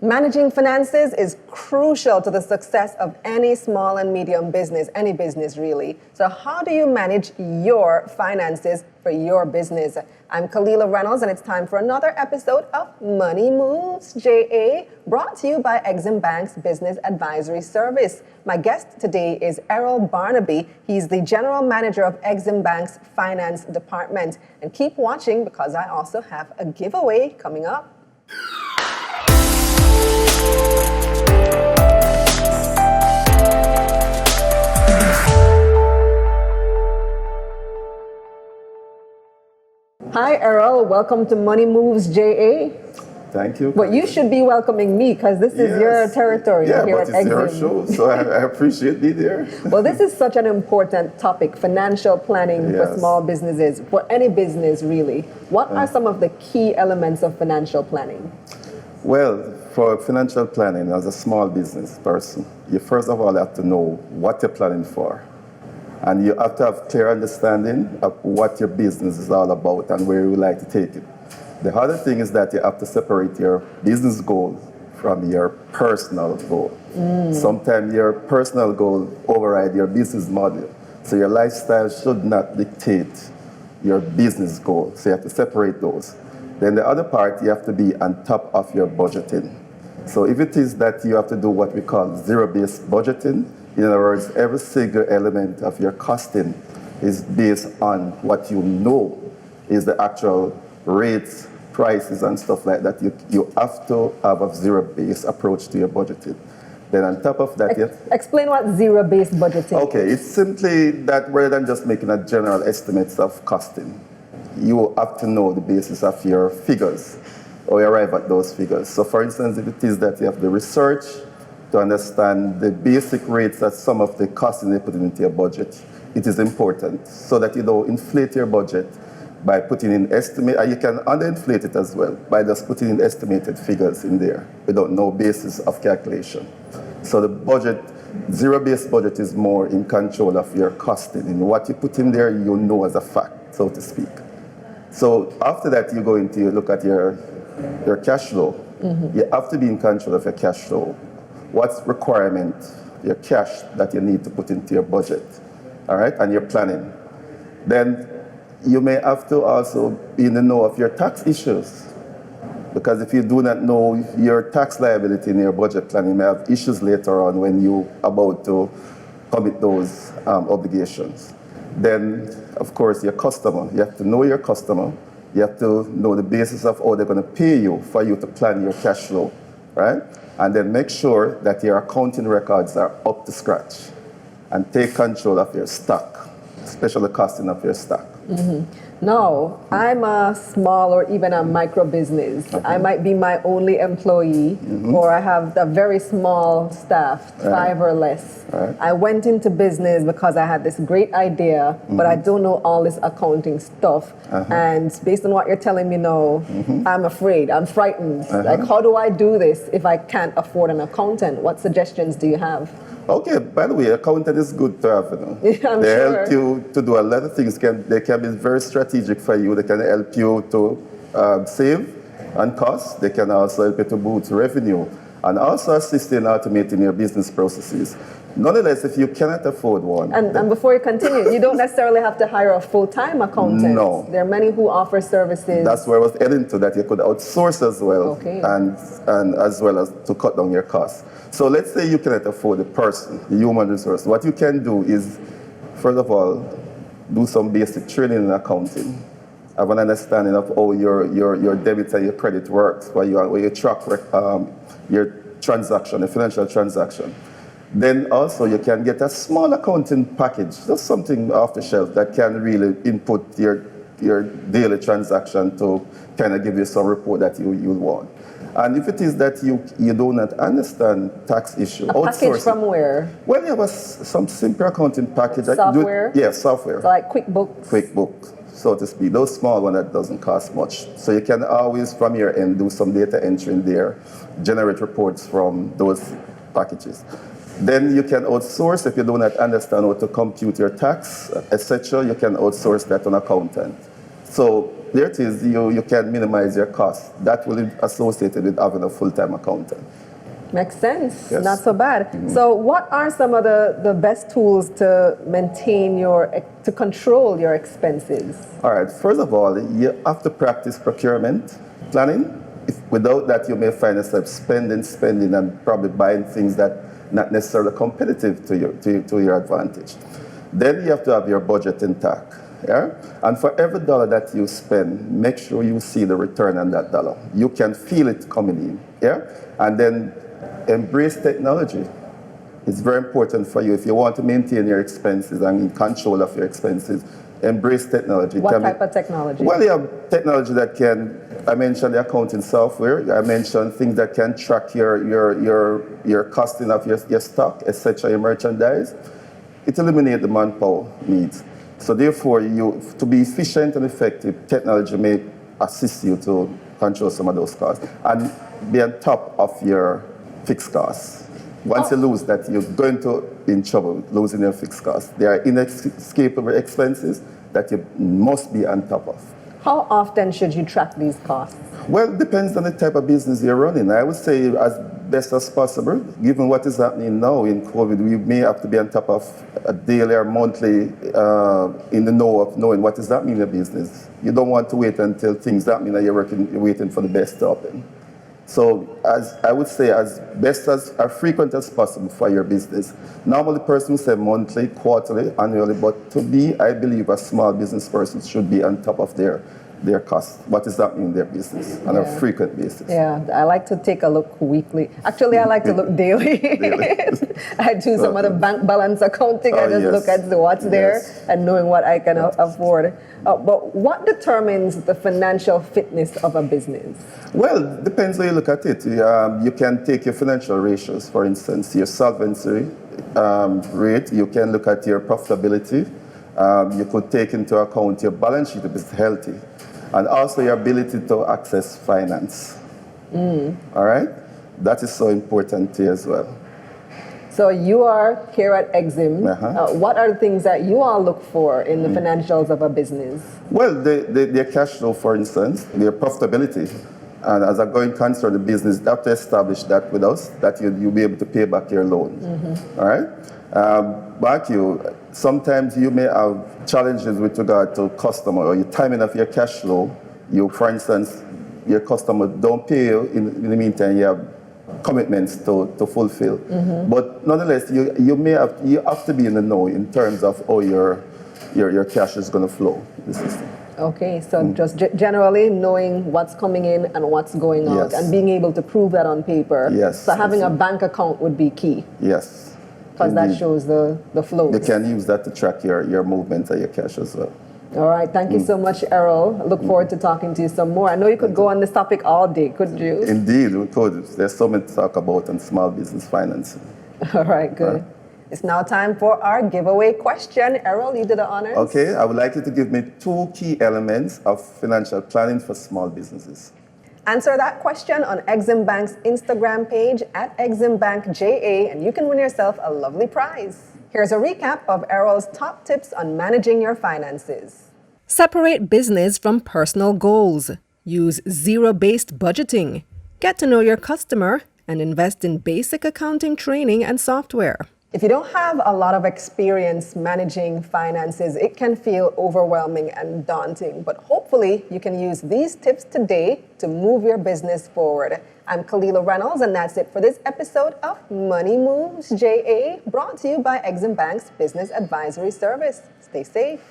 Managing finances is crucial to the success of any small and medium business, any business really. So how do you manage your finances for your business? I'm Kalila Reynolds, and it's time for another episode of Money Moves JA, brought to you by Exim Bank's Business Advisory Service. My guest today is Errol Barnaby. He's the General Manager of Exim Bank's Finance Department. And keep watching because I also have a giveaway coming up. Hi, Errol. Welcome to Money Moves JA. Thank you. But you should be welcoming me because this is your territory here at Exim. Yeah, but it's your show, so I appreciate being there. Well, this is such an important topic, financial planning for small businesses, for any business really. What are some of the key elements of financial planning? Well, for financial planning as a small business person, you first of all have to know what you're planning for. And you have to have clear understanding of what your business is all about and where you would like to take it. The other thing is that you have to separate your business goals from your personal goal. Sometimes your personal goal override your business model. So your lifestyle should not dictate your business goal. So you have to separate those. Then the other part, you have to be on top of your budgeting. So if it is that you have to do what we call zero-based budgeting, in other words, every single element of your costing is based on what you know is the actual rates, prices, and stuff like that. You have to have a zero-based approach to your budgeting. Then on top of that, explain what zero-based budgeting is. Okay, it's simply that rather than just making a general estimates of costing, you have to know the basis of your figures or arrive at those figures. So for instance, if it is that you have the research to understand the basic rates that some of the costing they put into your budget, it is important so that you don't inflate your budget by putting in estimate, and you can underinflate it as well by just putting in estimated figures in there without no basis of calculation. So the budget, zero-based budget is more in control of your costing. And what you put in there, you know as a fact, so to speak. So after that, you go into, you look at your cash flow. You have to be in control of your cash flow. What's requirement, your cash that you need to put into your budget, all right, and your planning. Then you may have to also be in the know of your tax issues, because if you do not know your tax liability in your budget plan, you may have issues later on when you're about to commit those obligations. Then, of course, your customer. You have to know your customer. You have to know the basis of how they're going to pay you for you to plan your cash flow, right? And then make sure that your accounting records are up to scratch and take control of your stock, especially the costing of your stock. Now, I'm a small or even a micro business. I might be my only employee, or I have a very small staff, 5 or less. I went into business because I had this great idea, but I don't know all this accounting stuff. And based on what you're telling me now, I'm afraid, I'm frightened. Like, how do I do this if I can't afford an accountant? What suggestions do you have? Okay, by the way, accountant is good to have, you know. Yeah, they help you to do a lot of things. They can be very strategic for you. They can help you to save on costs. They can also help you to boost revenue and also assist in automating your business processes. Nonetheless, if you cannot afford one. And before you continue, you don't necessarily have to hire a full-time accountant. No. There are many who offer services. That's where I was heading to, that you could outsource as well, and as well as to cut down your costs. So let's say you cannot afford the person, the human resource. What you can do is, first of all, do some basic training in accounting. Have an understanding of how your debit and your credit works, where you track your transaction, a financial transaction. Then also you can get a small accounting package, just something off the shelf that can really input your daily transaction to kind of give you some report that you want. And if it is that you do not understand tax issue, a package from where? Well, you have some simple accounting package. Software? Software. So like QuickBooks? QuickBooks, so to speak. Those small ones that doesn't cost much. So you can always, from your end, do some data entry in there, generate reports from those packages. Then you can outsource if you do not understand how to compute your tax, etc. You can outsource that to an accountant. So there it is, you can minimize your costs. That will be associated with having a full-time accountant. Makes sense. Yes. Not so bad. So, what are some of the best tools to to control your expenses? All right, first of all, you have to practice procurement planning. Without that, you may find yourself spending, and probably buying things that not necessarily competitive to your advantage. Then you have to have your budget intact. Yeah? And for every dollar that you spend, make sure you see the return on that dollar. You can feel it coming in. Yeah? And then embrace technology. It's very important for you if you want to maintain your expenses and in control of your expenses. Embrace technology. What type of technology? Well, you have technology that I mentioned the accounting software. I mentioned things that can track your costing of your stock, etc., your merchandise. It eliminates the manpower needs. So therefore, to be efficient and effective, technology may assist you to control some of those costs and be on top of your fixed costs. Once you lose that, you're going to be in trouble losing your fixed costs. There are inescapable expenses that you must be on top of. How often should you track these costs? Well, it depends on the type of business you're running. I would say as best as possible. Given what is happening now in COVID, we may have to be on top of a daily or monthly in the know of knowing what is happening in the business. You don't want to wait until things happen and you're waiting for the best to happen. So I would say as frequent as possible for your business. Normally, the person will say monthly, quarterly, annually, but to me, I believe a small business person should be on top of their costs. What is happening in their business on a frequent basis? Yeah, I like to take a look weekly. Actually, I like to look daily. I do some of the bank balance accounting. I just look at what's there and knowing what I can afford. But what determines the financial fitness of a business? Well, it depends how you look at it. You can take your financial ratios, for instance, your solvency rate. You can look at your profitability. You could take into account your balance sheet if it's healthy, and also your ability to access finance. All right? That is so important to you as well. So you are here at Exim. What are the things that you all look for in the financials of a business? Well, their cash flow, for instance, their profitability. And as a going concern, the business, you have to establish that with us, that you'll be able to pay back your loans. All right? Sometimes you may have challenges with regard to customer or your timing of your cash flow. For instance, your customer don't pay you, in the meantime you have commitments to fulfill. But nonetheless, you have to be in the know in terms of how your cash is going to flow in the system. Okay, so just generally knowing what's coming in and what's going out and being able to prove that on paper. Yes. So having a bank account would be key. Yes. Because that shows the flows. You can use that to track your movement and your cash as well. All right, thank you so much, Errol. I look forward to talking to you some more. I know you could go on this topic all day, couldn't you? Indeed, we could. There's so much to talk about in small business financing. All right, good. It's now time for our giveaway question. Errol, you do the honors. Okay, I would like you to give me 2 key elements of financial planning for small businesses. Answer that question on Exim Bank's Instagram page at EximBankJA, and you can win yourself a lovely prize. Here's a recap of Errol's top tips on managing your finances. Separate business from personal goals. Use zero-based budgeting. Get to know your customer and invest in basic accounting training and software. If you don't have a lot of experience managing finances, it can feel overwhelming and daunting, but hopefully you can use these tips today to move your business forward. I'm Kalila Reynolds, and that's it for this episode of Money Moves JA, brought to you by Exim Bank's Business Advisory Service. Stay safe.